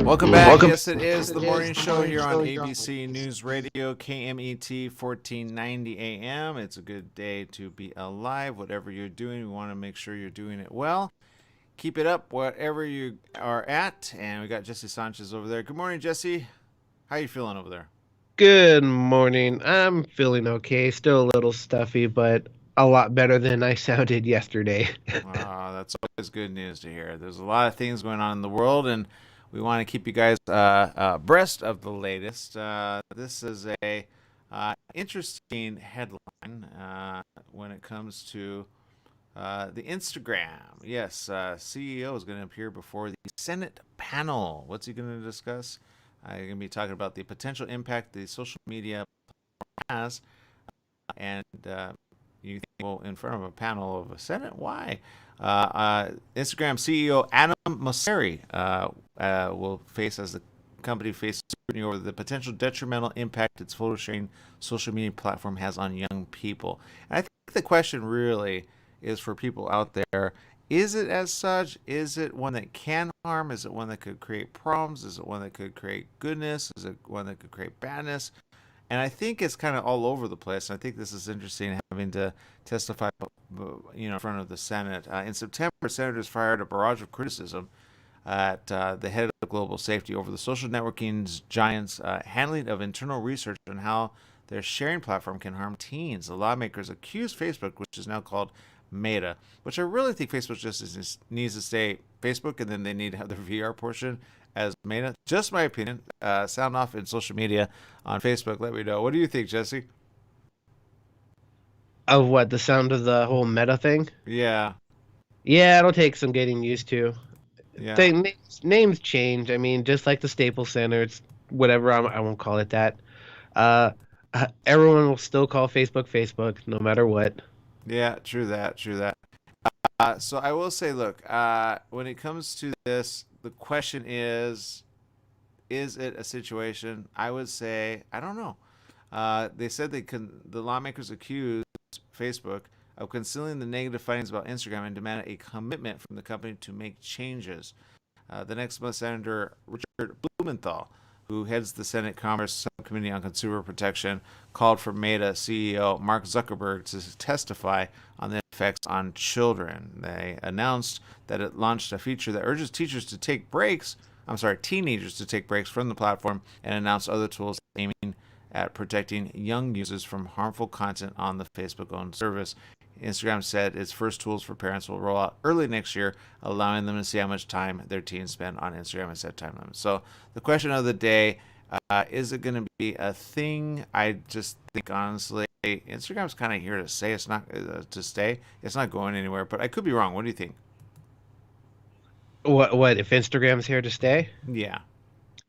Welcome back. Yes, it is the morning show here on ABC News Radio, KMET 1490 AM. It's a good day to be alive. Whatever you're doing, we want to make sure you're doing it well. Keep it up, whatever you are at. And we got Jesse Sanchez over there. Good morning, Jesse. How you feeling over there? Good morning. I'm feeling okay. Still a little stuffy, but a lot better than I sounded yesterday. That's always good news to hear. There's a lot of things going on in the world, and we want to keep you guys abreast of the latest. This is a interesting headline when it comes to the Instagram. Yes, CEO is going to appear before the Senate panel. What's he going to discuss? He's going to be talking about the potential impact the social media has, and you think, well, in front of a panel of a Senate, why? Instagram CEO Adam Mosseri will face, as the company faces scrutiny over the potential detrimental impact its photo sharing social media platform has on young people. And I think the question really is for people out there: is it as such? Is it one that can harm? Is it one that could create problems? Is it one that could create goodness? Is it one that could create badness? And I think it's kind of all over the place. I think this is interesting, having to testify, in front of the Senate. In September, senators fired a barrage of criticism at the head of global safety over the social networking giants' handling of internal research on how their sharing platform can harm teens. The lawmakers accused Facebook, which is now called Meta, which I really think Facebook just needs to stay Facebook, and then they need to have the VR portion as Meta. Just my opinion. Sound off in social media on Facebook. Let me know. What do you think, Jesse? Of what, the sound of the whole meta thing? Yeah, Yeah, it'll take some getting used to. yeah, Names change. I mean, just like the Staples Center, it's whatever. I won't call it that. Uh, Everyone will still call Facebook Facebook, no matter what. yeah. True that. True that. So I will say, look, when it comes to this, the question is it a situation? I would say, I don't know. They said the lawmakers accused Facebook of concealing the negative findings about Instagram and demanded a commitment from the company to make changes. The next month, Senator Richard Blumenthal, who heads the Senate Commerce Subcommittee on Consumer Protection, called for Meta CEO Mark Zuckerberg to testify on the effects on children. They announced that it launched a feature that urges teachers to take breaks. I'm sorry, teenagers to take breaks from the platform, and announced other tools aiming at protecting young users from harmful content on the Facebook owned service. Instagram said its first tools for parents will roll out early next year, allowing them to see how much time their teens spend on Instagram and set time limits. So, the question of the day, is it going to be a thing? I just think, honestly, Instagram's kind of here to say it's not to stay. It's not going anywhere, but I could be wrong. What do you think? What if Instagram's here to stay? Yeah.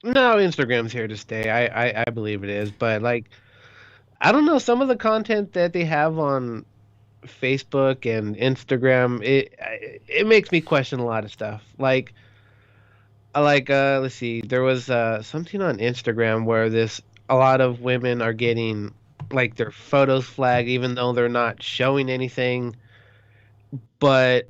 No, Instagram's here to stay. I believe it is, but like, I don't know, some of the content that they have on Facebook and Instagram, it makes me question a lot of stuff. Let's see, there was something on Instagram where this a lot of women are getting like their photos flagged even though they're not showing anything. But,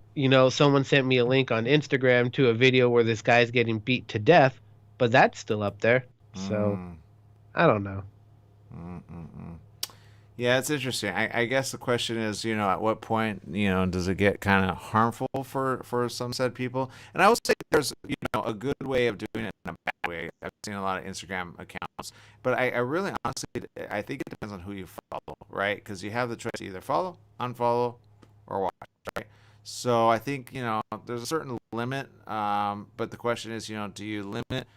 someone sent me a link on Instagram to a video where this guy's getting beat to death, but that's still up there. So, Mm, I don't know. mm, mm, mm. Yeah, it's interesting. I guess the question is, at what point, does it get kind of harmful for some said people? And I will say there's, a good way of doing it and a bad way. I've seen a lot of Instagram accounts, but I really honestly, I think it depends on who you follow, right? Because you have the choice to either follow, unfollow, or watch, right? So I think, there's a certain limit, but the question is, do you limit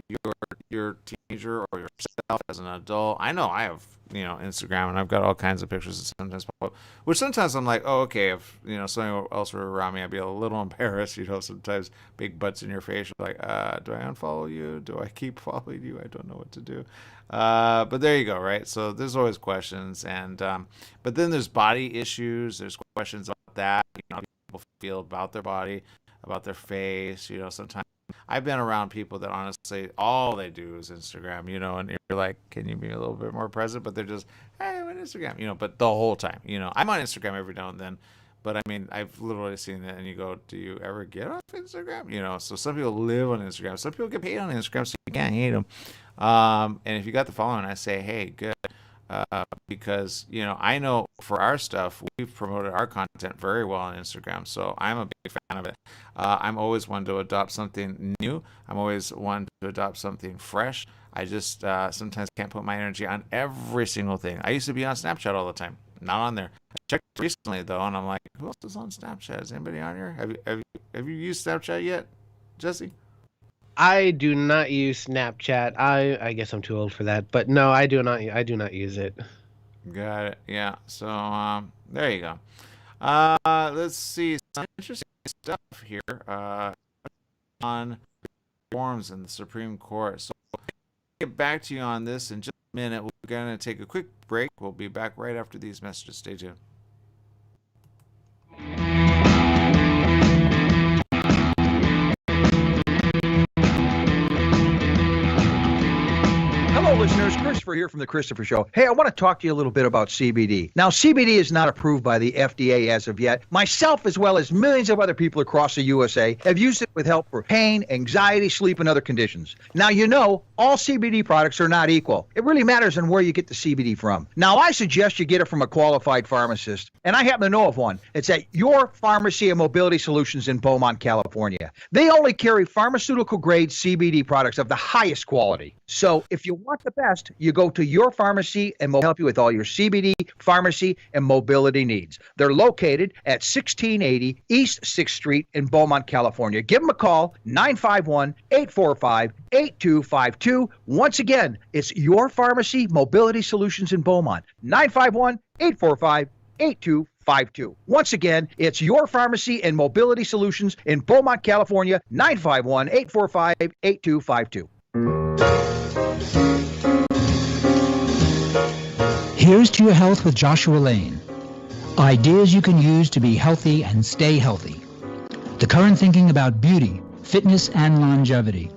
your your teenager or yourself as an adult? I know I have, Instagram, and I've got all kinds of pictures that sometimes pop up, which sometimes I'm like, oh, okay, if something else were around me, I'd be a little embarrassed. Sometimes big butts in your face. You're like, do I unfollow you? Do I keep following you? I don't know what to do. But there you go, right? So there's always questions, and but then there's body issues. There's questions about that. How people feel about their body, about their face. Sometimes I've been around people that honestly all they do is Instagram, and you're like, can you be a little bit more present? But they're just, hey, I'm on Instagram, but the whole time, I'm on Instagram every now and then, But I mean, I've literally seen that, and you go, "Do you ever get off Instagram?" You know, so some people live on Instagram. Some people get paid on Instagram, so you can't hate them. And if you got the following, I say, "Hey, good." Because I know for our stuff we've promoted our content very well on Instagram, so I'm a big fan of it. I'm always one to adopt something new. I'm always one to adopt something fresh. I just sometimes can't put my energy on every single thing. I used to be on Snapchat all the time, not on there. I checked recently though, and I'm like, who else is on Snapchat? Is anybody on here? Have you used Snapchat yet, Jesse? I do not use Snapchat. I guess I'm too old for that, but no, I do not. I do not use it. Got it. Yeah. So there you go. Let's see some interesting stuff here on reforms in the Supreme Court. So I'll get back to you on this in just a minute. We're going to take a quick break. We'll be back right after these messages. Stay tuned. Hello, listeners. Christopher here from The Christopher Show. Hey, I want to talk to you a little bit about CBD. Now, CBD is not approved by the FDA as of yet. Myself, as well as millions of other people across the USA, have used it with help for pain, anxiety, sleep, and other conditions. Now, all CBD products are not equal. It really matters on where you get the CBD from. Now, I suggest you get it from a qualified pharmacist, and I happen to know of one. It's at Your Pharmacy and Mobility Solutions in Beaumont, California. They only carry pharmaceutical-grade CBD products of the highest quality. So if you want the best, you go to Your Pharmacy and will help you with all your CBD, pharmacy, and mobility needs. They're located at 1680 East 6th Street in Beaumont, California. Give them a call, 951-845-8252. Once again, it's Your Pharmacy Mobility Solutions in Beaumont, 951-845-8252. Once again, it's Your Pharmacy and Mobility Solutions in Beaumont, California, 951-845-8252. Here's to your health with Joshua Lane. Ideas you can use to be healthy and stay healthy. The current thinking about beauty, fitness, and longevity.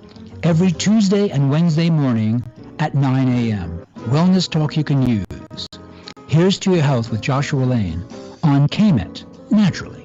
Every Tuesday and Wednesday morning at 9 a.m. Wellness talk you can use. Here's to your health with Joshua Lane on KMET, naturally.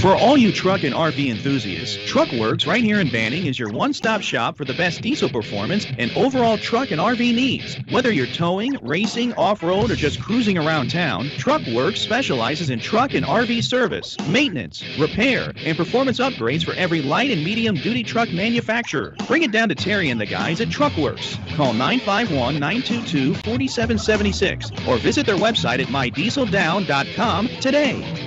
For all you truck and RV enthusiasts, TruckWorks right here in Banning is your one-stop shop for the best diesel performance and overall truck and RV needs. Whether you're towing, racing, off-road, or just cruising around town, TruckWorks specializes in truck and RV service, maintenance, repair, and performance upgrades for every light and medium-duty truck manufacturer. Bring it down to Terry and the guys at TruckWorks. Call 951-922-4776 or visit their website at mydieseldown.com today.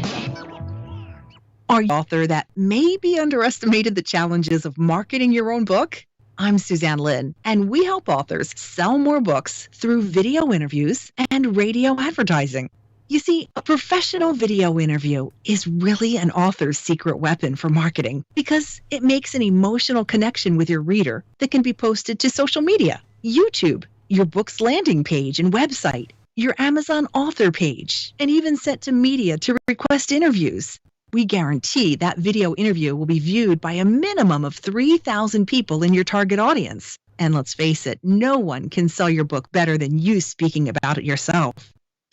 Are you an author that maybe underestimated the challenges of marketing your own book? I'm Suzanne Lynn, and we help authors sell more books through video interviews and radio advertising. You see, a professional video interview is really an author's secret weapon for marketing because it makes an emotional connection with your reader that can be posted to social media, YouTube, your book's landing page and website, your Amazon author page, and even sent to media to request interviews. We guarantee that video interview will be viewed by a minimum of 3,000 people in your target audience. And let's face it, no one can sell your book better than you speaking about it yourself.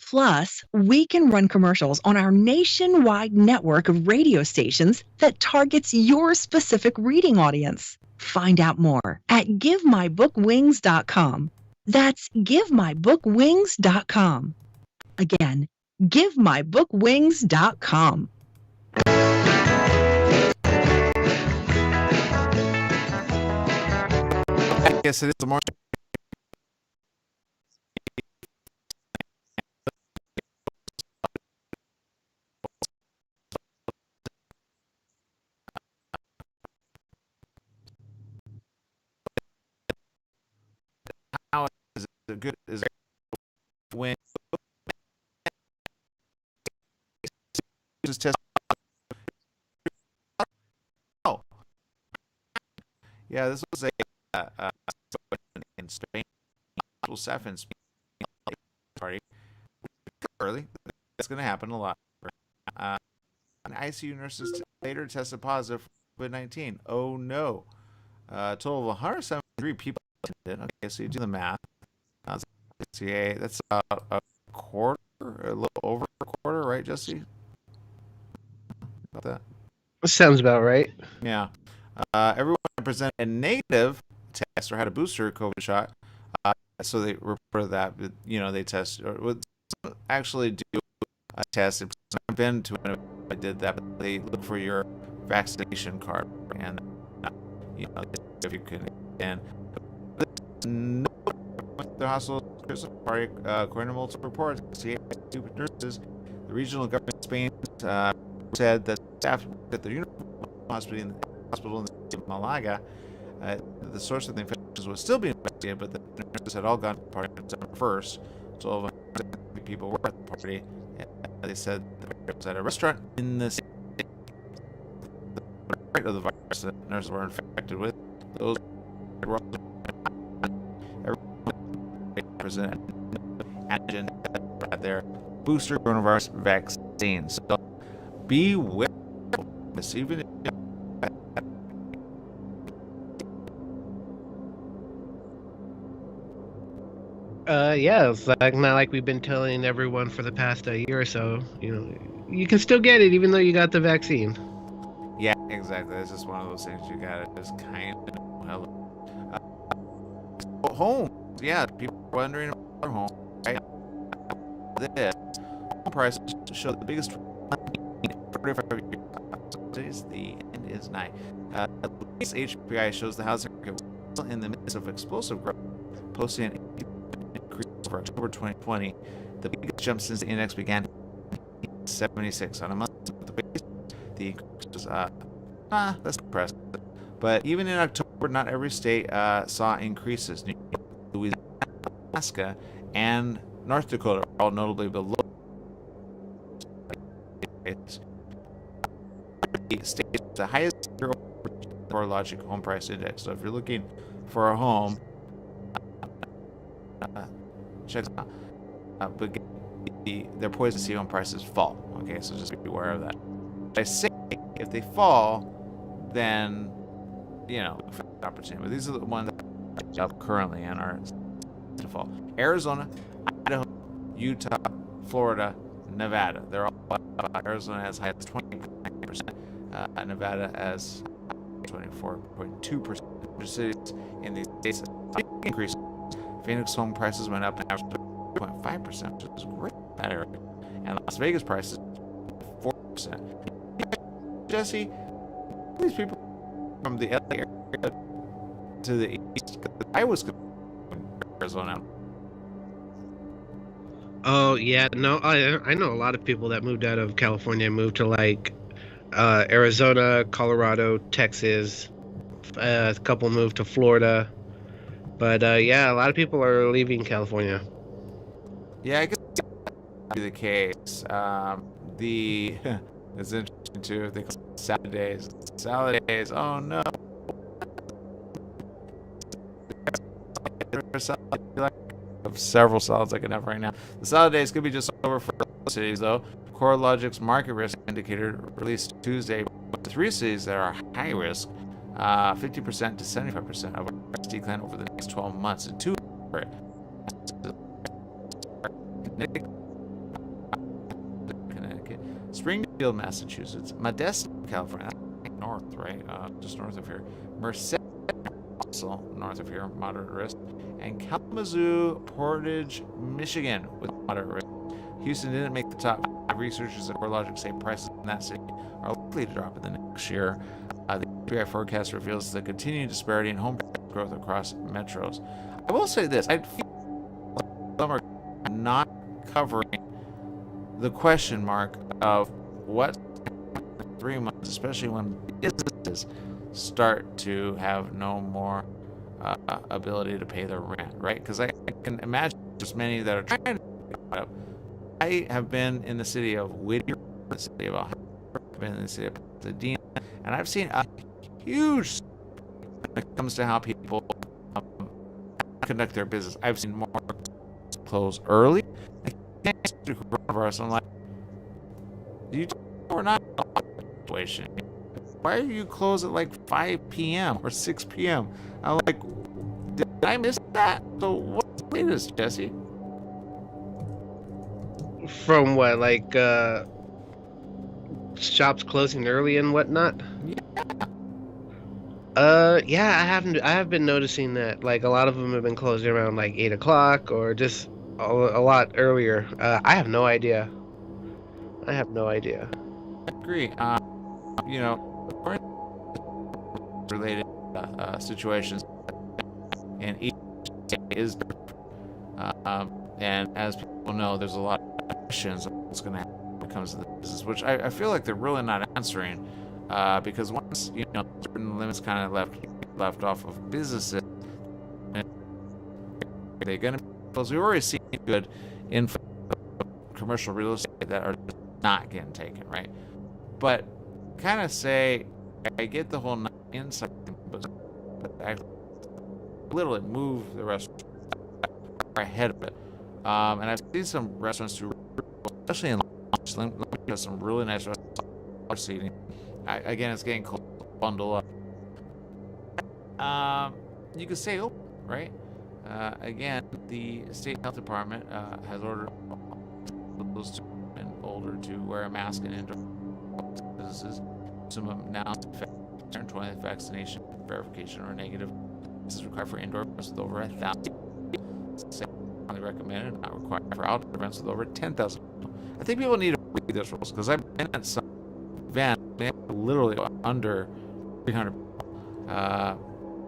Plus, we can run commercials on our nationwide network of radio stations that targets your specific reading audience. Find out more at GiveMyBookWings.com. That's GiveMyBookWings.com. Again, GiveMyBookWings.com. Yes, it is the more. How is it good? Is it when just test? Oh, yeah, this was a in Spain. Safin party early. That's going to happen a lot. And ICU nurses later tested positive for COVID-19. Oh no! A total of 173 people did. Okay, so you do the math. That's about a quarter, or a little over right, Jesse? About that? Sounds about right. Yeah. Everyone presented a negative test or had a booster COVID shot. So they reported that, but, they test or would actually do a test. I've been to an I did that, but they look for your vaccination card and if you can. And no, the hospital party, according to multiple reports, two nurses, the regional government in Spain said that staff at the Universal Hospital in the city of Malaga, the source of the infections was still being investigated, but the nurses had all gone to the party on December 1st. 1,250 people were at the party. And they said it was at a restaurant in the city. The rate of the virus that nurses were infected with, those were also present antigen at their booster coronavirus vaccine. So be aware of this, even if yeah, it's like not like we've been telling everyone for the past year or so. You can still get it even though you got the vaccine. yeah, exactly. It's just one of those things you gotta just kind of know. Home, yeah, people are wondering about their home, right? This home prices show the biggest 45 years. The end is nigh. The latest HPI shows the housing market was in the midst of explosive growth, posting an increase for October 2020, the biggest jump since the index began in 76 on a month-to-month basis. The increase was that's impressive. But even in October, not every state saw increases. New York, Louisiana, Alaska, and North Dakota are all notably below states with the highest CoreLogic home price index. So if you're looking for a home, check it out. But they're poised to see home prices fall. Okay, so just be aware of that. I say if they fall, then opportunity. But these are the ones that are up currently and are to fall. Arizona, Idaho, Utah, Florida, Nevada. They're all up. Arizona as high as 29%. Nevada as 24.2%. Cities in these states increase. Phoenix home prices went up an average of 2.5%, which is great in that area. And Las Vegas prices 4%. Jesse, these people from the LA area to the east, I was Arizona. Oh yeah, no, I know a lot of people that moved out of California and moved to like Arizona, Colorado, Texas. A couple moved to Florida, but yeah, a lot of people are leaving California. Yeah, I guess that be the case. It's interesting too. They call it Saturdays. Saturdays. Oh no. Of several solids I can have right now. The solid days could be just over for cities though. CoreLogic's market risk indicator released Tuesday with 3 cities that are high risk, 50% to 75% of our decline over the next 12 months, and 2 Connecticut, Springfield, Massachusetts, Modesto, California, north, right, just north of here, Merced, also north of here, moderate risk, and Kalamazoo, Portage, Michigan with moderate risk. Houston didn't make the top 5. Researchers at CoreLogic say prices in that city are likely to drop in the next year. The HPI forecast reveals the continuing disparity in home price growth across metros. I will say this: I feel like some are not covering the question mark of what 3 months, especially when businesses start to have no more ability to pay their rent, right? Because I can imagine there's many that are trying to get up. I have been in the city of Whittier, the city of Ohio, I've been in the city of Pasadena, and I've seen a huge when it comes to how people conduct their business. I've seen more close early. Coronavirus, I'm like, we're not in a situation. Why are you closed at like 5 p.m. or 6 p.m.? I'm like, did I miss that? So what's the latest, Jesse? From what, like shops closing early and whatnot. Yeah, I have been noticing that. Like a lot of them have been closing around like 8 o'clock or just a lot earlier. I have no idea. I have no idea. I agree. You know, related situations, and each is and as people know, there's a lot of questions of what's going to happen when it comes to the business, which I feel like they're really not answering, because once certain limits kind of left off of businesses, they're going to, because we've already seen good in commercial real estate that are not getting taken, right? But kind of say, I get the whole not inside, but actually literally move the restaurant ahead of it. And I've seen some restaurants do, especially in lunch, some really nice restaurants seating. Again, it's getting cold, bundle up. You could stay open, right? Again, the state health department has ordered those and older to wear a mask in indoor businesses. Some of them now turn 20 vaccination verification or negative. This is required for indoor events with over 1,000. Highly recommended, not required for outdoor events with over 10,000. I think people need to read those rules because I've been at some event literally under 300.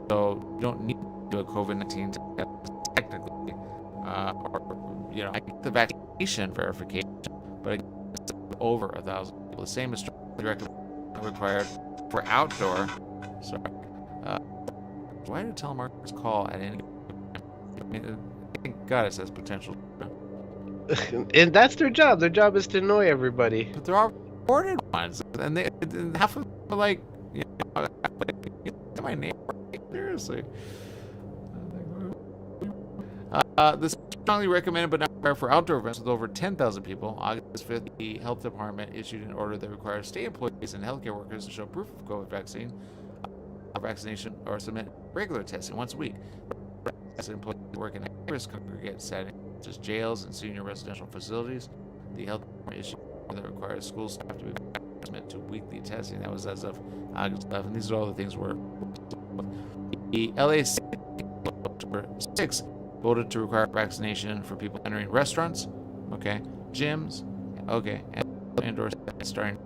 So you don't need to do a COVID-19 test technically, or I get the vaccination verification, but it's over 1,000 people. The same is required for outdoor. Sorry. Why do telemarketers call at any? Thank God it says potential. And that's their job. Their job is to annoy everybody. But there are reported ones, and half of them are like, my neighbor. Seriously. This is strongly recommended, but not required for outdoor events with over 10,000 people. August 5th, the health department issued an order that requires state employees and healthcare workers to show proof of COVID vaccination or submit regular testing once a week. As employees work in high-risk congregate settings, such as jails and senior residential facilities, the health department issued an order that requires school staff to be vaccinated to weekly testing. That was as of August 11th. These are all the things we're. The LAC 6 voted to require vaccination for people entering restaurants, gyms, and indoor starting.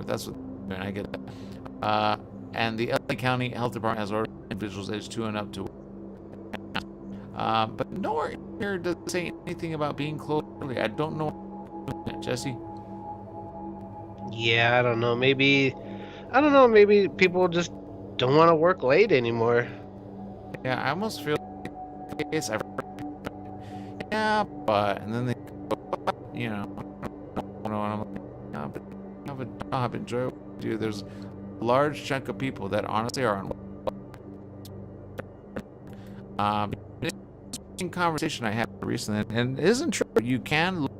That's what, and I get that. And the LA County Health Department has ordered individuals aged 2 and up to. But nowhere here does it say anything about being closed early. I don't know, Jesse. Yeah, I don't know. Maybe people just don't want to work late anymore. Yeah, I almost feel like it's but and then they and I'm like, but have a job, enjoy what you do. There's a large chunk of people that honestly are on. Conversation I had recently, and it isn't true. You can look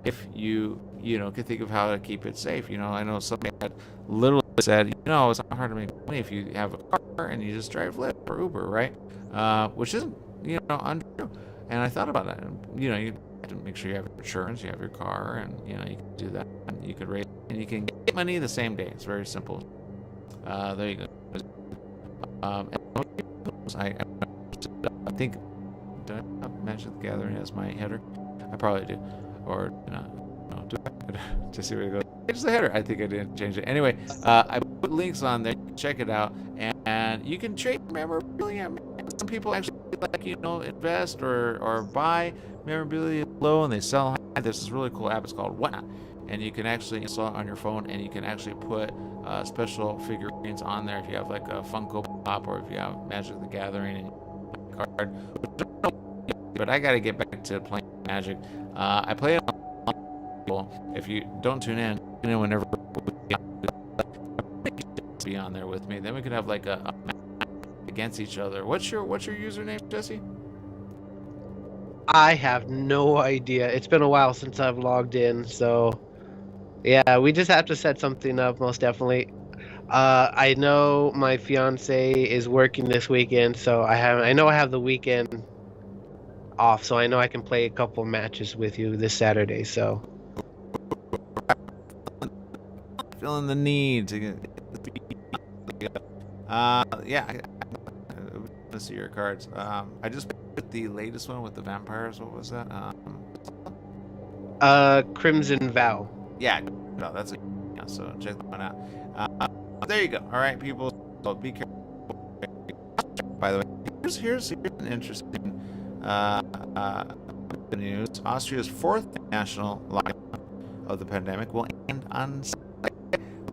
if you can think of how to keep it safe. I know somebody had literally said, it's not hard to make money if you have a car and you just drive Lyft or Uber, right? Which isn't untrue. And I thought about that. And, you have to make sure you have insurance, you have your car, and you can do that. And you could raise and you can get money the same day. It's very simple. There you go. I think, do I have Magic the Gathering as my header? I probably do. Or, no, do I? Just see where it goes. Change the header. I think I didn't change it. Anyway, I put links on there. Check it out. And you can trade memorabilia. Some people actually invest or buy memorabilia low and they sell high. There's this really cool app. It's called Whatnot. And you can actually install it on your phone, and you can actually put special figurines on there if you have like a Funko Pop or if you have Magic the Gathering and card. But I got to get back to playing Magic. I play it on. If you don't tune in whenever be on there with me. Then we could have like a against each other. What's your username, Jesse? I have no idea. It's been a while since I've logged in, so yeah, we just have to set something up, most definitely. I know my fiance is working this weekend, so I know I have the weekend off, so I know I can play a couple matches with you this Saturday. So feeling the need to get. Yeah. Let's see your cards. I just put the latest one with the vampires. What was that? Crimson Vow. Yeah, no, that's a so check that one out. There you go. All right, people. So be careful. By the way, here's an interesting news. Austria's fourth national lockdown of the pandemic will end on Sunday.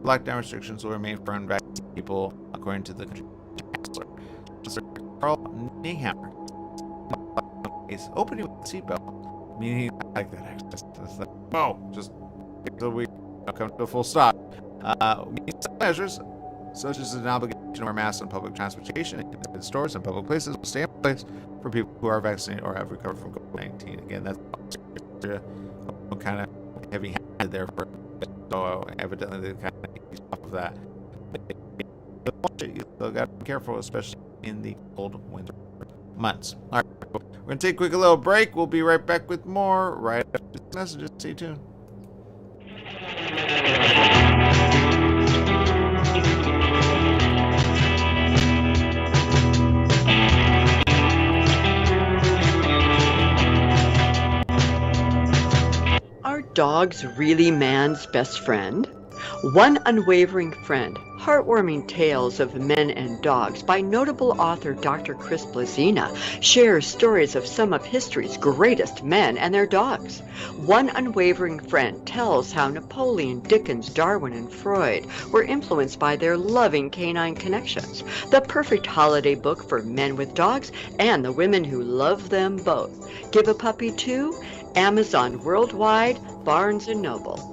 Lockdown restrictions will remain for unvaccinated people, according to the country's chancellor. Karl Nehammer is opening with a seatbelt, meaning like that. It's like, whoa, just until we come to a full stop. Some measures, such as an obligation to wear masks on public transportation, in stores, and public places, will stay in place for people who are vaccinated or have recovered from COVID-19. Again, that's kind of heavy-handed there for, so evidently they kind of ease off of that. You still got to be careful, especially in the cold winter months. All right, we're going to take a quick little break. We'll be right back with more right after this message. Stay tuned. Are dogs really man's best friend? One Unwavering Friend, Heartwarming Tales of Men and Dogs by notable author Dr. Chris Blazina shares stories of some of history's greatest men and their dogs. One Unwavering Friend tells how Napoleon, Dickens, Darwin, and Freud were influenced by their loving canine connections. The perfect holiday book for men with dogs and the women who love them both. Give a Puppy to Amazon Worldwide, Barnes & Noble.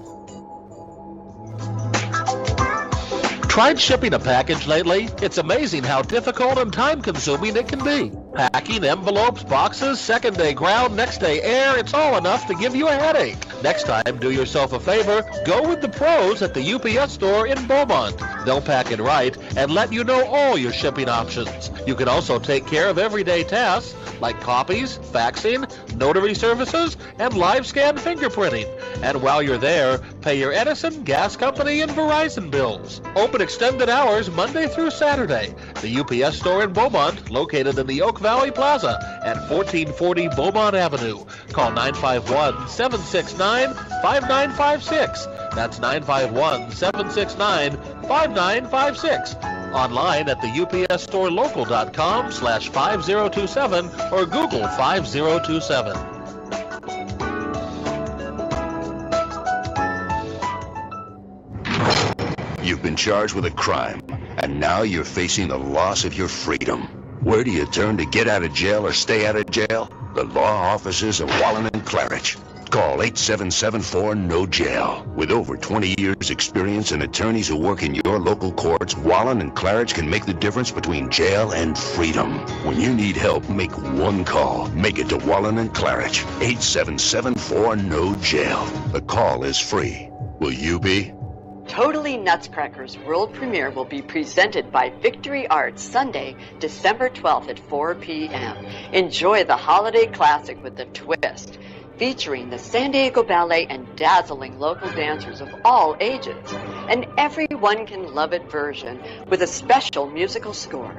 Tried shipping a package lately? It's amazing how difficult and time-consuming it can be. Packing, envelopes, boxes, second-day ground, next-day air, it's all enough to give you a headache. Next time, do yourself a favor, go with the pros at the UPS store in Beaumont. They'll pack it right and let you know all your shipping options. You can also take care of everyday tasks like copies, faxing, notary services, and live scan fingerprinting. And while you're there, pay your Edison, gas company, and Verizon bills. Open extended hours Monday through Saturday. The UPS store in Beaumont, located in the Oak Valley Plaza at 1440 Beaumont Avenue. Call 951-769-5956. That's 951-769-5956. Online at the upsstorelocal.com/5027 or Google 5027. You've been charged with a crime, and now you're facing the loss of your freedom. Where do you turn to get out of jail or stay out of jail? The law offices of Wallen and Claridge. Call 877-4-NO-JAIL. With over 20 years experience and attorneys who work in your local courts, Wallen and Claridge can make the difference between jail and freedom. When you need help, make one call. Make it to Wallen and Claridge. 877-4-NO-JAIL. The call is free. Will you be? Totally Nutcracker's world premiere will be presented by Victory Arts Sunday, December 12th at 4 p.m. Enjoy the holiday classic with a twist, featuring the San Diego Ballet and dazzling local dancers of all ages. An everyone can love it version with a special musical score.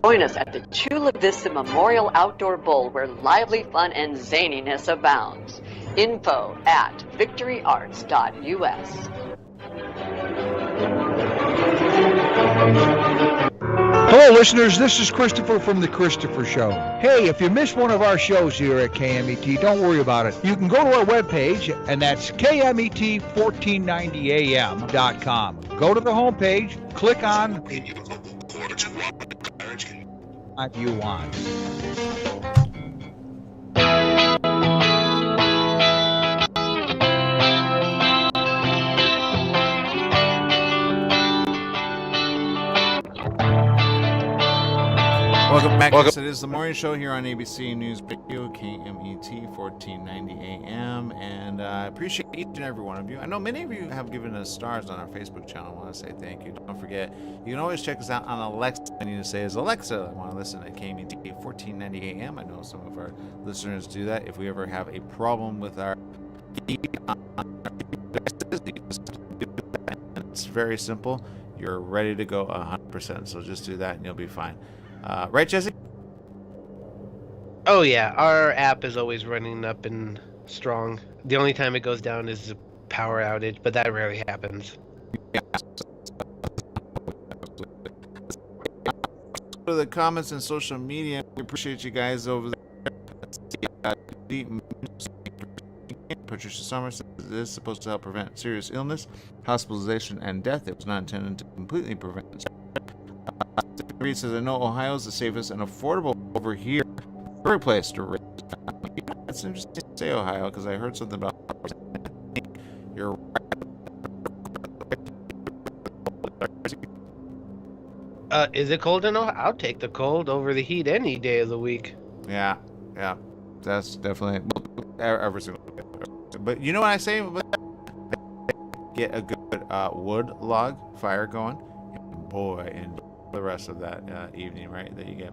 Join us at the Chula Vista Memorial Outdoor Bowl where lively fun and zaniness abounds. Info at victoryarts.us. Hello, listeners. This is Christopher from The Christopher Show. Hey, if you missed one of our shows here at KMET, don't worry about it. You can go to our webpage, and that's KMET1490am.com. Go to the homepage, click on what you want. Welcome back. Yes, it is the morning show here on ABC News Radio, KMET 1490 AM, and I appreciate each and every one of you. I know many of you have given us stars on our Facebook channel. I want to say thank you. Don't forget, you can always check us out on Alexa. I need to say is Alexa, I want to listen at KMET 1490 AM. I know some of our listeners do that. If we ever have a problem with our it's very simple. You're ready to go 100%. So just do that and you'll be fine. Right, Jesse? Oh yeah, our app is always running up and strong. The only time it goes down is a power outage, but that rarely happens. For the comments and social media, we appreciate you guys over there. Patricia Summers says it is supposed to help prevent serious illness, hospitalization, and death. It was not intended to completely prevent. Reed says, I know Ohio is the safest and affordable over here. Perfect place to raise. It's interesting to say Ohio because I heard something about. You're right. Is it cold enough? I'll take the cold over the heat any day of the week. Yeah, that's definitely every single day. But you know what I say? Get a good wood log fire going, and boy, and the rest of that evening, right, that you get.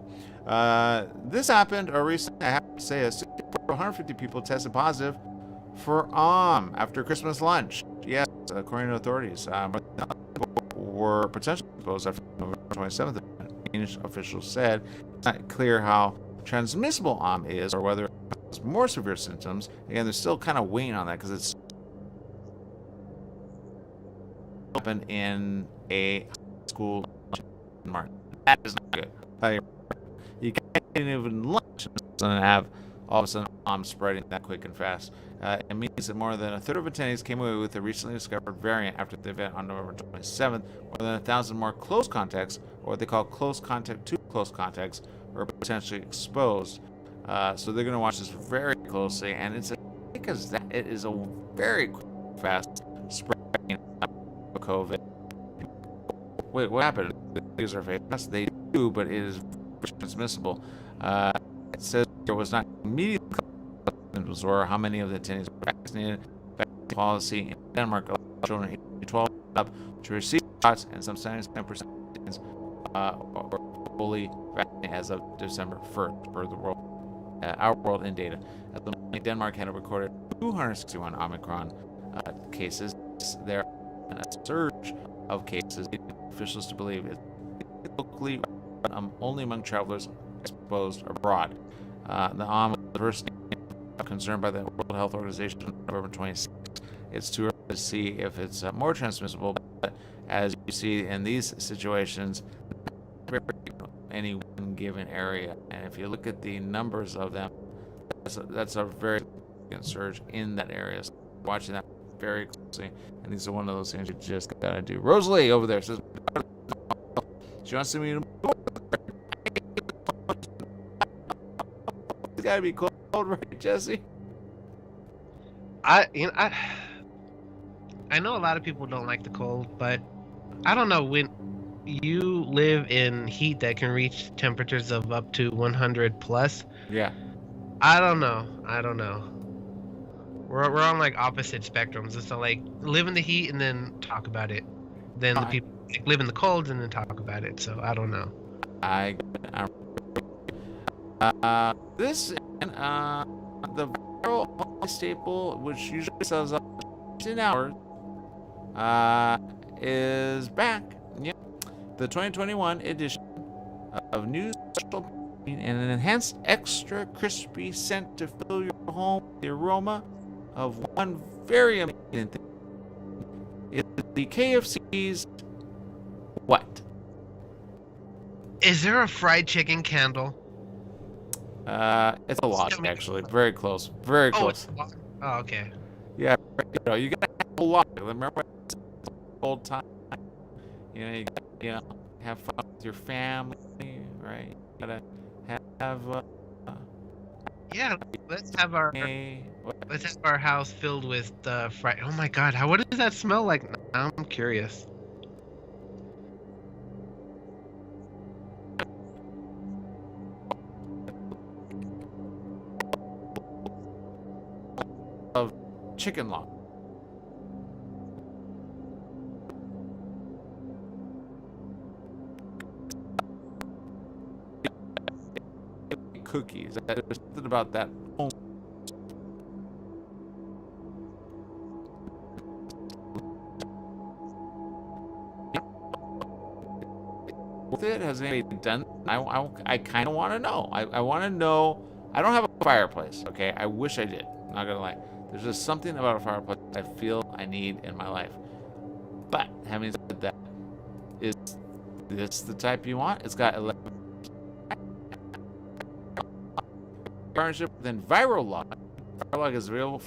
This happened recently. I have to say, 150 people tested positive for after Christmas lunch. Yes, according to authorities, were potentially exposed after November 27th. Danish officials said it's not clear how transmissible is or whether it has more severe symptoms. Again, they're still kind of waiting on that because it's open in a school in March. That is not good. You can't even lunch and have all of a sudden spreading that quick and fast. It means that more than a third of attendees came away with a recently discovered variant after the event on November 27th. More than 1,000 more close contacts, or what they call close contact to close contacts, were potentially exposed. So they're going to watch this very closely, and it's because that it is a very fast spreading of COVID. Wait, what happened? These are fast. They do, but it is transmissible. It says there was not immediate symptoms or how many of the attendees were vaccinated. Vaccine policy in Denmark allowed children 8 to 12 up to receive shots, and some 79% were fully vaccinated as of December 1st for the world. Our world in data. At the moment, Denmark had recorded 261 Omicron cases. There and a surge of cases, leading officials to believe it's locally only among travelers exposed abroad. The was the first concerned by the World Health Organization on November 26th. It's too early to see if it's more transmissible, but as you see in these situations, any one given area, and if you look at the numbers of them, that's a very significant surge in that area. So watching that very closely, and these are one of those things you just gotta do. Rosalie over there says she wants to meet him. It's gotta be cold, right, Jesse? I know a lot of people don't like the cold, but I don't know, when you live in heat that can reach temperatures of up to 100 plus. Yeah. I don't know. We're on like opposite spectrums. It's like live in the heat and then talk about it. Then the people live in the cold and then talk about it. So I don't know. This the viral holiday staple, which usually sells up in hours, is back. Yep. The 2021 edition of new special and an enhanced extra crispy scent to fill your home with the aroma of one very amazing thing. It's the KFC's what? Is there a fried chicken candle? It's a lot, actually. Very close. Very close. Oh, okay. Yeah, you gotta have a lot. Remember old time? You gotta, have fun with your family, right? You gotta have. Yeah, let's have our house filled with fried. Oh my God, what does that smell like? Now I'm curious. Of chicken log. Cookies. There's something about that. worth it? Has anybody done? I kind of want to know. I want to know. I don't have a fireplace. Okay, I wish I did. I'm not gonna lie. There's just something about a fireplace I feel I need in my life. But having said that, is this the type you want? It's got 11 partnership with Envirolog. Envirolog is available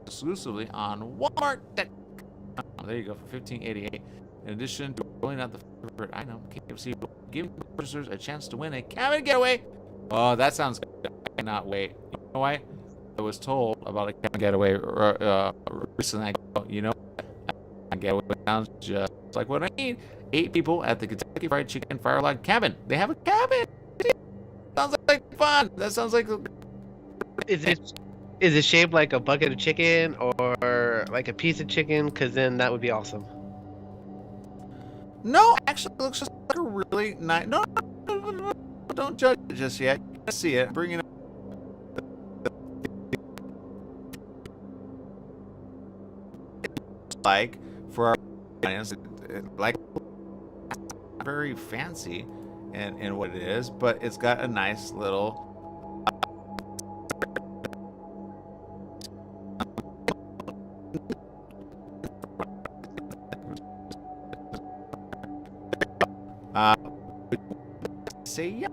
exclusively on Walmart.com. There you go, for $15.88. In addition to rolling out the favorite item, KFC will give purchasers a chance to win a cabin getaway. Oh, that sounds good. I cannot wait. You know why? I was told about a cabin getaway recently. I go, you know, a getaway sounds just like what I need. 8 people at the Kentucky Fried Chicken Firelog Cabin. They have a cabin. Sounds like fun. That sounds like. Is it shaped like a bucket of chicken or like a piece of chicken? Because then that would be awesome. No, actually, it looks just like a really nice. No, don't judge it just yet. You gotta see it. Bring it up. Like for our audience, like very fancy in what it is, but it's got a nice little. Say yeah.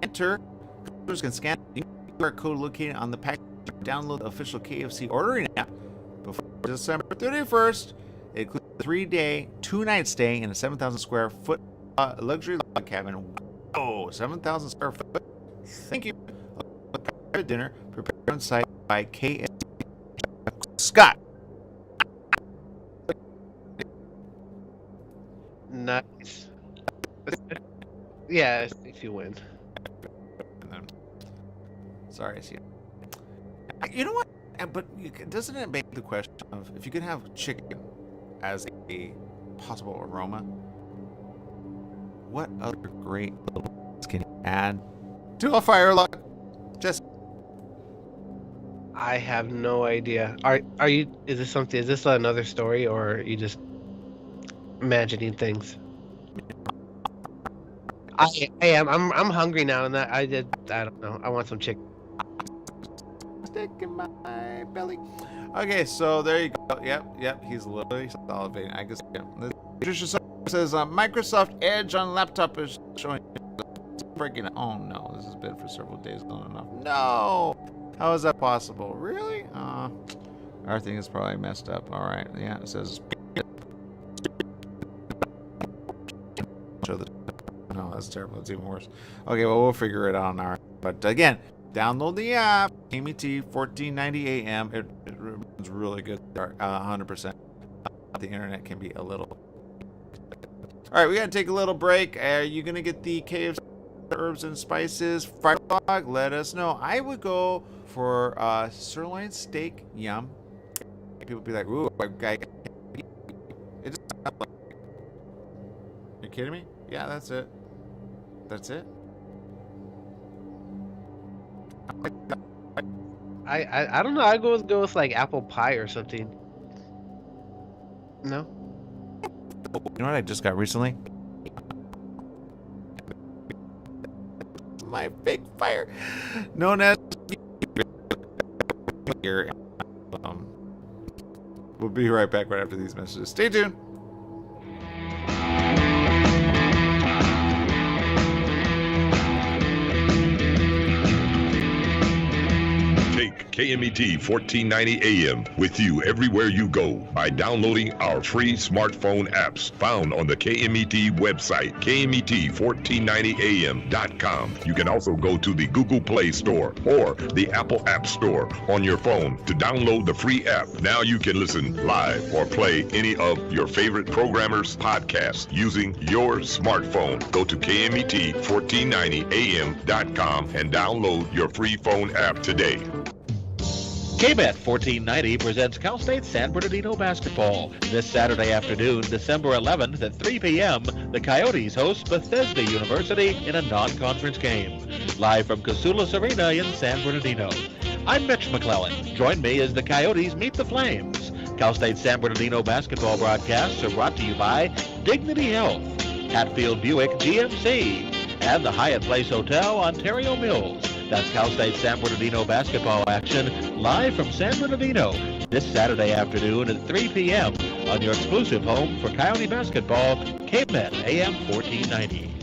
Enter. Customers can scan the QR code located on the package. Download the official KFC ordering app before December 31st. It includes a 3-day, 2-night stay in a 7,000 square foot luxury log cabin. Oh, 7,000 square foot. Thank you. A private dinner prepared on site by KFC. Scott. Nice. Yeah, if you win. Sorry, see. You know what? But doesn't it beg the question of if you could have chicken as a possible aroma, what other great little things can you add to a firelog? Just. I have no idea. Are you? Is this something? Is this another story, or are you just imagining things? I am. I'm hungry now, and I don't know. I want some chicken. Stick in my belly. Okay, so there you go. Yep. He's literally salivating. I guess. Yeah. Patricia says Microsoft Edge on laptop is showing. Freaking. Oh no, this has been for several days. Not enough. No. How is that possible? Really? Our thing is probably messed up. All right. Yeah. It says. Show the. No, that's terrible. It's even worse. Okay, well, we'll figure it out on our. But again, download the app. KMET 1490 AM. It's really good. 100%. The internet can be a little. All right, we gotta take a little break. Are you gonna get the KFC herbs and spices firelog? Let us know. I would go for sirloin steak. Yum. People be like, ooh, it's. You kidding me? Yeah, that's it. That's it. I don't know. I go with like apple pie or something. No. You know what I just got recently? My big fire, known as. We'll be right back right after these messages. Stay tuned. KMET 1490 AM with you everywhere you go by downloading our free smartphone apps found on the KMET website, KMET1490am.com. You can also go to the Google Play Store or the Apple App Store on your phone to download the free app. Now you can listen live or play any of your favorite programmers' podcasts using your smartphone. Go to KMET1490am.com and download your free phone app today. KBET 1490 presents Cal State San Bernardino basketball. This Saturday afternoon, December 11th at 3 p.m., the Coyotes host Bethesda University in a non-conference game. Live from Casulas Arena in San Bernardino. I'm Mitch McClellan. Join me as the Coyotes meet the Flames. Cal State San Bernardino basketball broadcasts are brought to you by Dignity Health, Hatfield Buick GMC, and the Hyatt Place Hotel, Ontario Mills. That's Cal State San Bernardino basketball action live from San Bernardino this Saturday afternoon at 3 p.m. on your exclusive home for Coyote basketball, KMET AM 1490.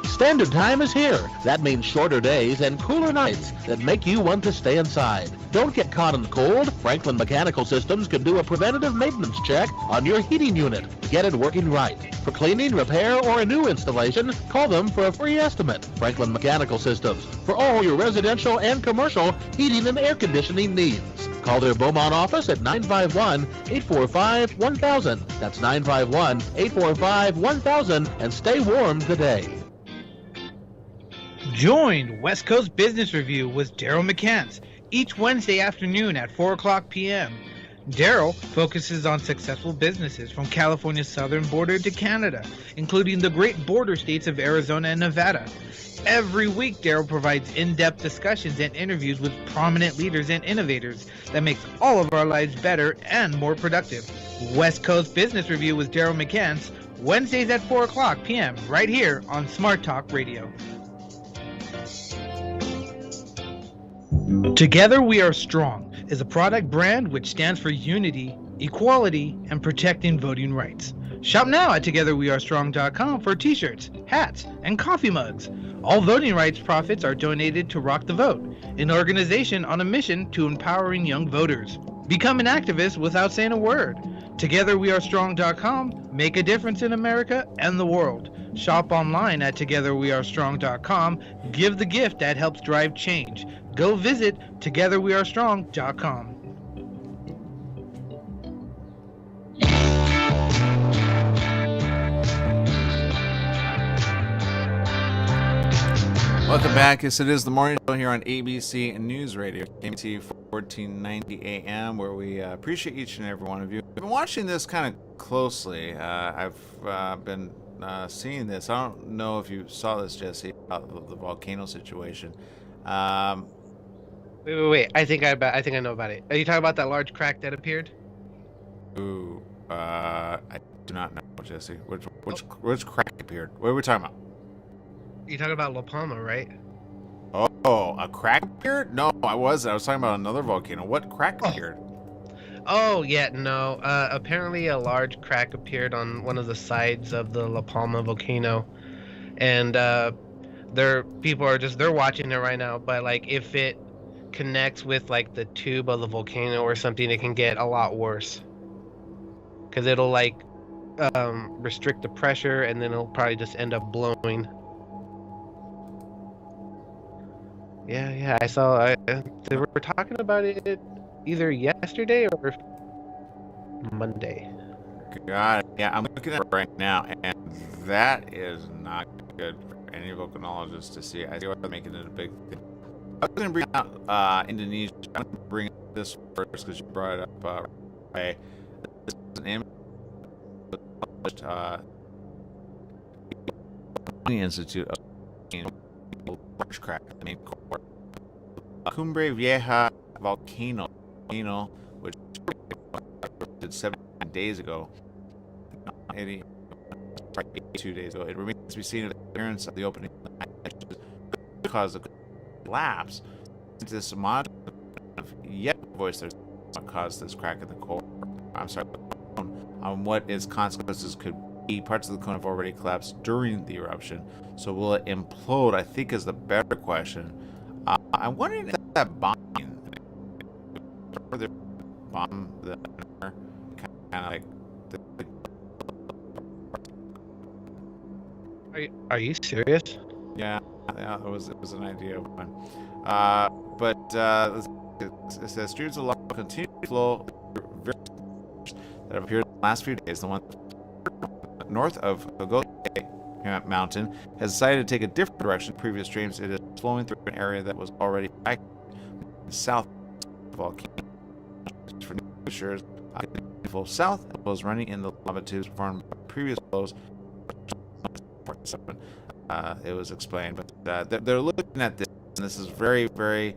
Standard time is here. That means shorter days and cooler nights that make you want to stay inside. Don't get caught in the cold. Franklin Mechanical Systems can do a preventative maintenance check on your heating unit to get it working right. For cleaning, repair, or a new installation, call them for a free estimate. Franklin Mechanical Systems, for all your residential and commercial heating and air conditioning needs. Call their Beaumont office at 951-845-1000. That's 951-845-1000, and stay warm today. Join West Coast Business Review with Daryl McCants each Wednesday afternoon at 4 o'clock p.m. Daryl focuses on successful businesses from California's southern border to Canada, including the great border states of Arizona and Nevada. Every week, Daryl provides in-depth discussions and interviews with prominent leaders and innovators that makes all of our lives better and more productive. West Coast Business Review with Daryl McCants, Wednesdays at 4 o'clock p.m. right here on Smart Talk Radio. Together We Are Strong is a product brand which stands for unity, equality, and protecting voting rights. Shop now at TogetherWeAreStrong.com for t-shirts, hats, and coffee mugs. All voting rights profits are donated to Rock the Vote, an organization on a mission to empowering young voters. Become an activist without saying a word. TogetherWeAreStrong.com. Make a difference in America and the world. Shop online at TogetherWeAreStrong.com. Give the gift that helps drive change. Go visit TogetherWeAreStrong.com. Welcome back. Yes, it is the morning show here on ABC News Radio, KMT 1490 AM, where we appreciate each and every one of you. I've been watching this kind of closely. I've been seeing this. I don't know if you saw this, Jesse, about the volcano situation. Wait. I think I know about it. Are you talking about that large crack that appeared? Ooh, I do not know, Jesse. Which crack appeared? What are we talking about? You're talking about La Palma, right? Oh, a crack appeared? No, I wasn't. I was talking about another volcano. What crack appeared? Oh, yeah, no. Apparently a large crack appeared on one of the sides of the La Palma volcano. And they're watching it right now, but like if it connects with like the tube of the volcano or something, it can get a lot worse. Because it'll like restrict the pressure, and then it'll probably just end up blowing. Yeah, I saw. They were talking about it either yesterday or Monday. God, yeah, I'm looking at it right now, and that is not good for any volcanologist to see. I see why they're making it a big thing. I was going to bring out Indonesia. I'm going to bring up this first because you brought it up. This is an image published the Institute of large crack in the main core. Cumbre Vieja volcano, which did 7 days ago. 82 days ago. It remains to be seen if the appearance of the opening caused the collapse. This model of yet voice there's caused this crack in the core. I'm sorry, on what its consequences could be. Parts of the cone have already collapsed during the eruption. So will it implode? I think is the better question. I'm wondering if that bombing, further bomb the kind of like. Are you serious? Yeah, it was an idea of one. But it says streams of lava continue to flow that have appeared in the last few days. The one north of Gogote Mountain has decided to take a different direction. Previous streams, it is flowing through an area that was already south of the volcano. For new pictures, flow south and was running in the lava tubes formed by previous flows. It was explained, but they're looking at this, and this is very, very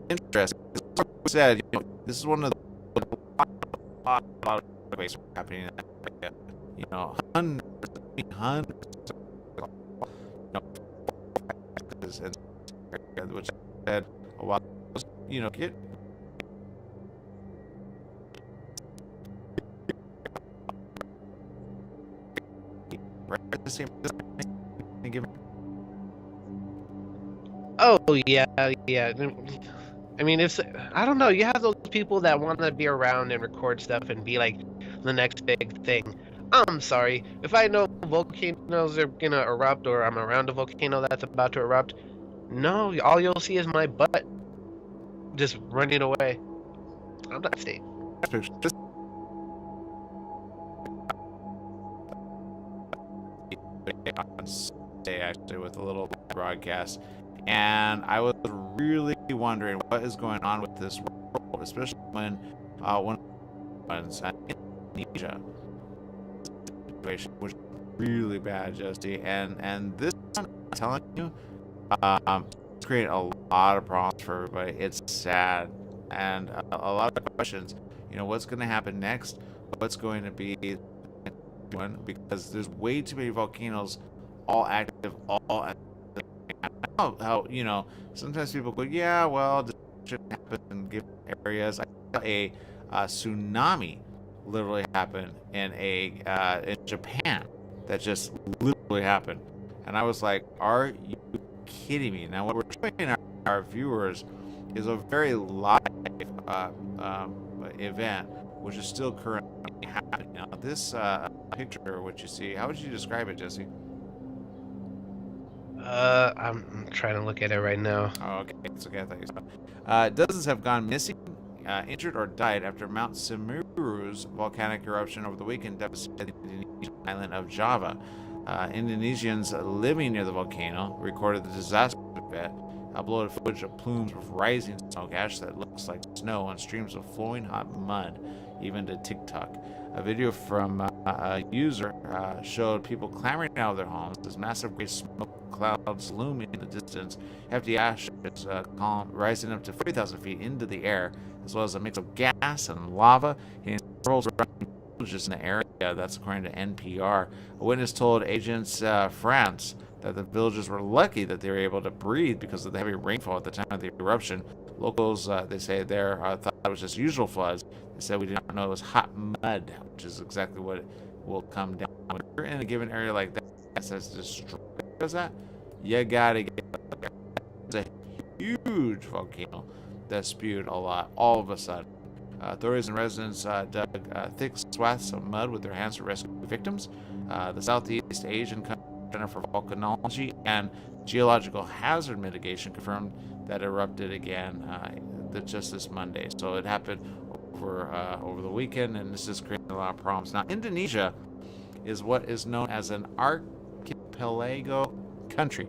interesting. Like I said, this is one of the a lot of ways happening. Hundreds hundreds and which said a while, get Oh yeah, yeah. I mean, I don't know, you have those people that want to be around and record stuff and be like the next big thing. I'm sorry, if I know volcanoes are gonna erupt or I'm around a volcano that's about to erupt, no, all you'll see is my butt just running away. I'm not staying. Actually, with a little broadcast, and I was really wondering what is going on with this world, especially when one was in Indonesia situation was really bad, Jesse, and this, I'm telling you, it's creating a lot of problems for everybody. It's sad, and a lot of questions. What's going to happen next? What's going to be one? Because there's way too many volcanoes all active, all active. I know how, sometimes people go, yeah, well, this shouldn't happen in given areas. I saw a tsunami literally happened in Japan. That just literally happened. And I was like, are you kidding me? Now, what we're showing our viewers is a very live event, which is still currently happening. Now, this picture, what you see, how would you describe it, Jesse? I'm trying to look at it right now. Oh, okay. It's okay. I thought you saw. Dozens have gone missing, injured, or died after Mount Semeru's volcanic eruption over the weekend devastated the Indonesian island of Java. Indonesians living near the volcano recorded the disaster event, uploaded footage of plumes of rising smoke ash that looks like snow and streams of flowing hot mud, even to TikTok. A video from a user showed people clambering out of their homes as massive gray smoke clouds looming in the distance. Hefty ash is rising up to 40,000 feet into the air, as well as a mix of gas and lava hitting several villages in the area. That's according to NPR. A witness told Agence France that the villagers were lucky that they were able to breathe because of the heavy rainfall at the time of the eruption. Locals, they say there, thought it was just usual floods. They said we did not know it was hot mud, which is exactly what will come down. When you're in a given area like that, that's destroyed as that, you gotta get up there. It's a huge volcano that spewed a lot all of a sudden. Authorities and residents dug thick swaths of mud with their hands to rescue victims. The Southeast Asian Center for Volcanology and Geological Hazard Mitigation confirmed that it erupted again just this Monday. So it happened over the weekend, and this is creating a lot of problems. Now, Indonesia is what is known as an archipelago country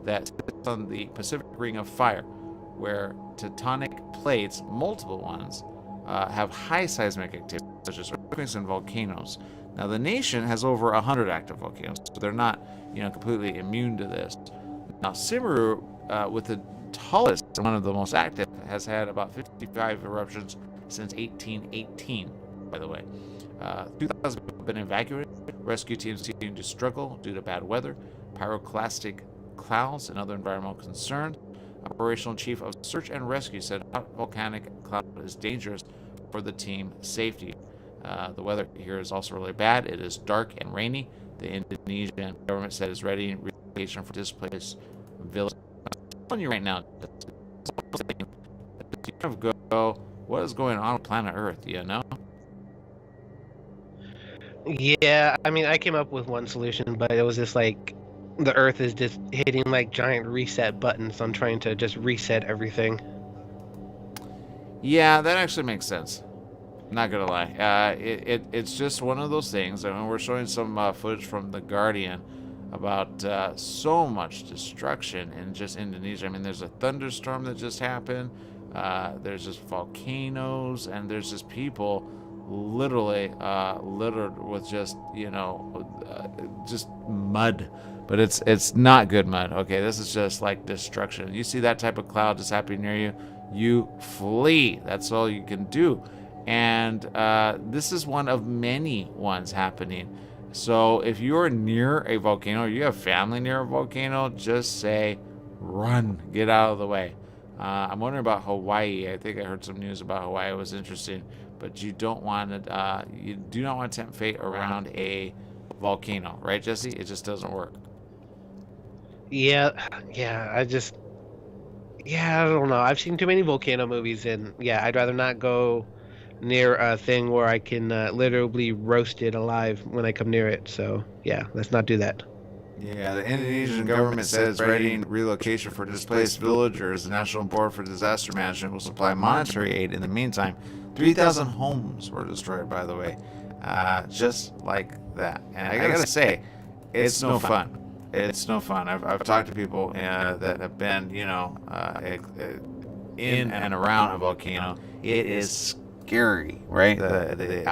that sits on the Pacific Ring of Fire, where tectonic plates, multiple ones, have high seismic activity, such as earthquakes and volcanoes. Now, the nation has over 100 active volcanoes, so they're not, completely immune to this. Now, Semeru, with the tallest and one of the most active, has had about 55 eruptions since 1818, by the way. 2,000 people have been evacuated. Rescue teams continue to struggle due to bad weather, pyroclastic clouds, and other environmental concerns. Operational Chief of Search and Rescue said volcanic cloud is dangerous for the team safety. The weather here is also really bad. It is dark and rainy. The Indonesian government said it's ready relocation for displaced villages. I'm telling you right now, what is going on with planet Earth? Yeah, I mean, I came up with one solution, but it was just like the Earth is just hitting like giant reset buttons. I'm trying to just reset everything. Yeah, that actually makes sense. Not gonna lie, it's just one of those things. I mean, we're showing some footage from The Guardian about so much destruction in just Indonesia. I mean, there's a thunderstorm that just happened. There's just volcanoes, and there's just people literally littered with just just mud. But it's not good mud. Okay, this is just like destruction. You see that type of cloud just happening near you, you flee. That's all you can do. And this is one of many ones happening So if you're near a volcano, or you have family near a volcano, just say, run, get out of the way. I'm wondering about Hawaii. I think I heard some news about Hawaii. It was interesting, but you don't want to. You do not want to tempt fate around a volcano, right, Jesse? It just doesn't work. Yeah, I don't know. I've seen too many volcano movies, and yeah, I'd rather not go near a thing where I can literally roast it alive when I come near it. So yeah, let's not do that. Yeah, the Indonesian government says readying relocation for displaced villagers. The National Board for Disaster Management will supply monetary aid in the meantime. 3,000 homes were destroyed, by the way, just like that. And I gotta say, it's no fun. It's no fun. I've talked to people that have been, in and around a volcano. It is scary, right? The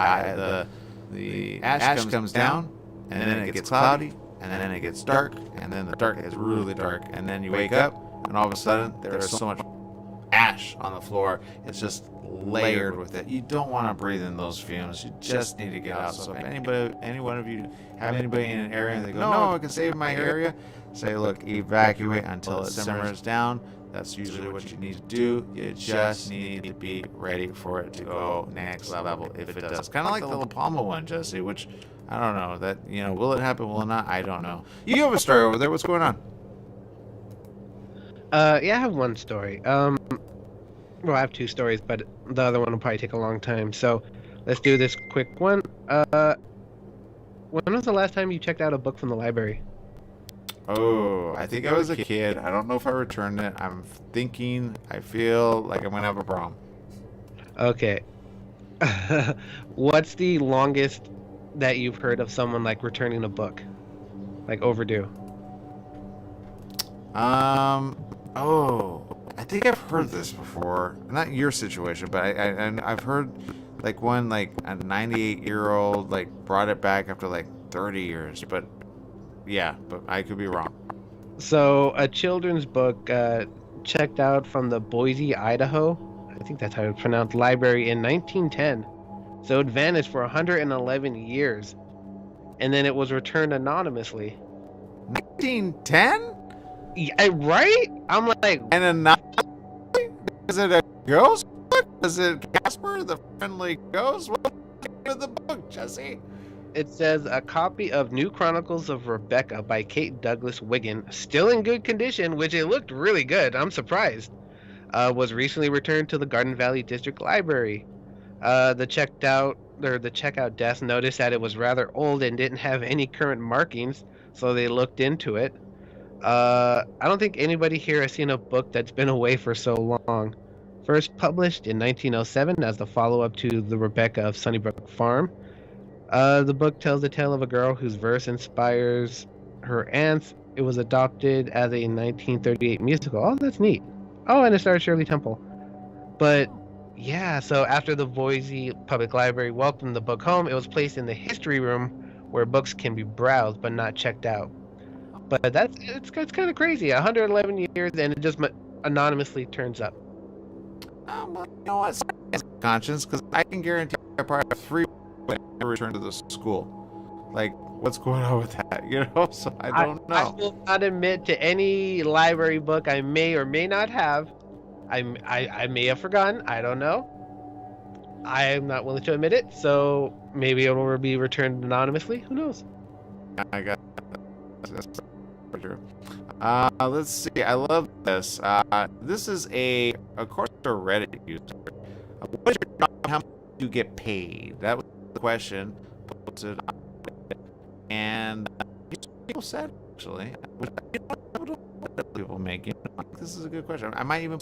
ash comes down, and then it gets cloudy, and then it gets dark, and then the dark gets really dark, and then you wake up, and all of a sudden there is so much ash on the floor. It's just layered with it. You don't want to breathe in those fumes. You just need to get out. So if any one of you have anybody in an area and they go, no, I can save my area, say, look, evacuate until it simmers down. That's usually what you need to do. You just need to be ready for it to go next level if it does. Kind of like the La Palma one, Jesse, which I don't know. That, will it happen? Will it not? I don't know. You have a story over there. What's going on? Yeah, I have one story. Well, I have two stories, but the other one will probably take a long time. So let's do this quick one. When was the last time you checked out a book from the library? Oh, I think I was a kid. I don't know if I returned it. I feel like I'm going to have a problem. Okay. What's the longest that you've heard of someone like returning a book? Like overdue? I think I've heard this before. Not your situation, but I've heard like one, like a 98-year-old like brought it back after like 30 years. But yeah, but I could be wrong. So a children's book checked out from the Boise, Idaho, I think that's how it's pronounced, library in 1910. So it vanished for 111 years. And then it was returned anonymously. 1910? Yeah, right? I'm like... And anonymously? Is it a ghost book? Is it Casper the Friendly Ghost? What's the name of the book, Jesse? It says a copy of New Chronicles of Rebecca by Kate Douglas Wiggin, still in good condition, which it looked really good. I'm surprised. Was recently returned to the Garden Valley District Library. The checkout desk noticed that it was rather old and didn't have any current markings, so they looked into it. I don't think anybody here has seen a book that's been away for so long. First published in 1907 as the follow-up to The Rebecca of Sunnybrook Farm. The book tells the tale of a girl whose verse inspires her aunts. It was adopted as a 1938 musical. Oh, that's neat. Oh, and it starred Shirley Temple. But yeah, so after the Boise Public Library welcomed the book home, it was placed in the history room where books can be browsed but not checked out. But it's kind of crazy. 111 years and it just anonymously turns up. Well, you know what? Conscience, because I can guarantee I probably have 3 when I return to the school. Like, what's going on with that? So I don't know. I will not admit to any library book I may or may not have. I may have forgotten. I don't know. I am not willing to admit it. So maybe it will be returned anonymously. Who knows? I got that's true. Let's see. I love this. This is of course, a Reddit user. What is your job? How much do you get paid? That was the question. And people said, actually, what do people make? This is a good question. I might even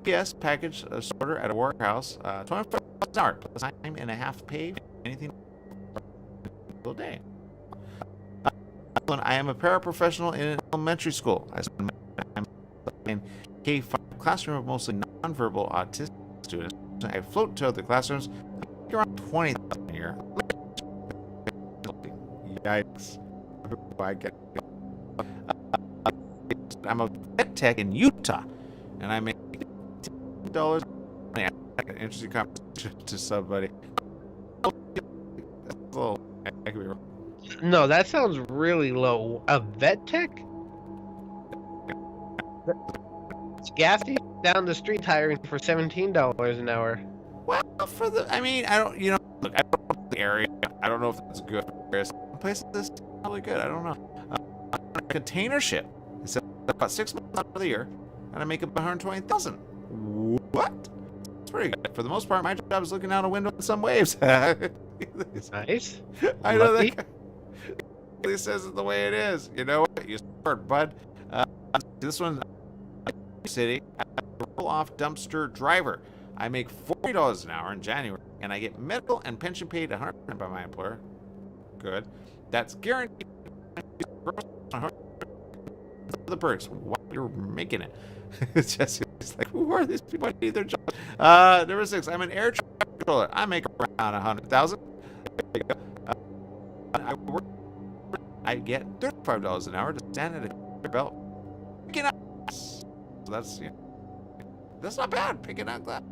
UPS package sorter at a warehouse, $25 an hour plus time and a half paid. Anything all day. I am a paraprofessional in an elementary school. I spend my time in K-5 classroom of mostly nonverbal autistic students. I float to other classrooms. Around 20,000 a year. Yikes! I get it. I'm a vet tech in Utah, and I make $10. Interesting conversation to somebody. That's a little. I could be wrong. No, that sounds really low. A vet tech? Gas station down the street hiring for $17 an hour. Well, for the, I mean, I don't, look, I don't know the area. I don't know if it's good. Some places this is probably good. I don't know. A container ship. It's about 6 months out of the year, and I make about 120,000. What? It's pretty good. For the most part, my job is looking out a window in some waves. Nice. I know Lucky. that. He says it the way it is. You know what? You smart, bud. This one, city, roll-off dumpster driver. I make $40 an hour in January, and I get medical and pension paid 100% by my employer. Good. That's guaranteed. The perks. Wow, you're making it. It's like, who are these people? I need their job. Number 6. I'm an air traffic controller. I make around 100,000. I get $35 an hour to stand at a belt. Picking up. So that's that's not bad. Picking up that,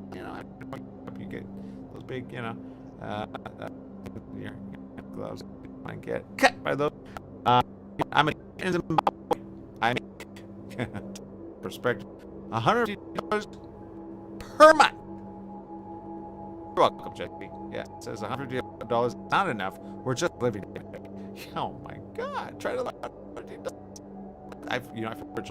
you get those big, your gloves. I get cut by those. I'm in Zimbabwe. I make perspective $150 per month. You're welcome, Jesse. Yeah, it says $150 is not enough. We're just living. Oh my God! Try to. I've heard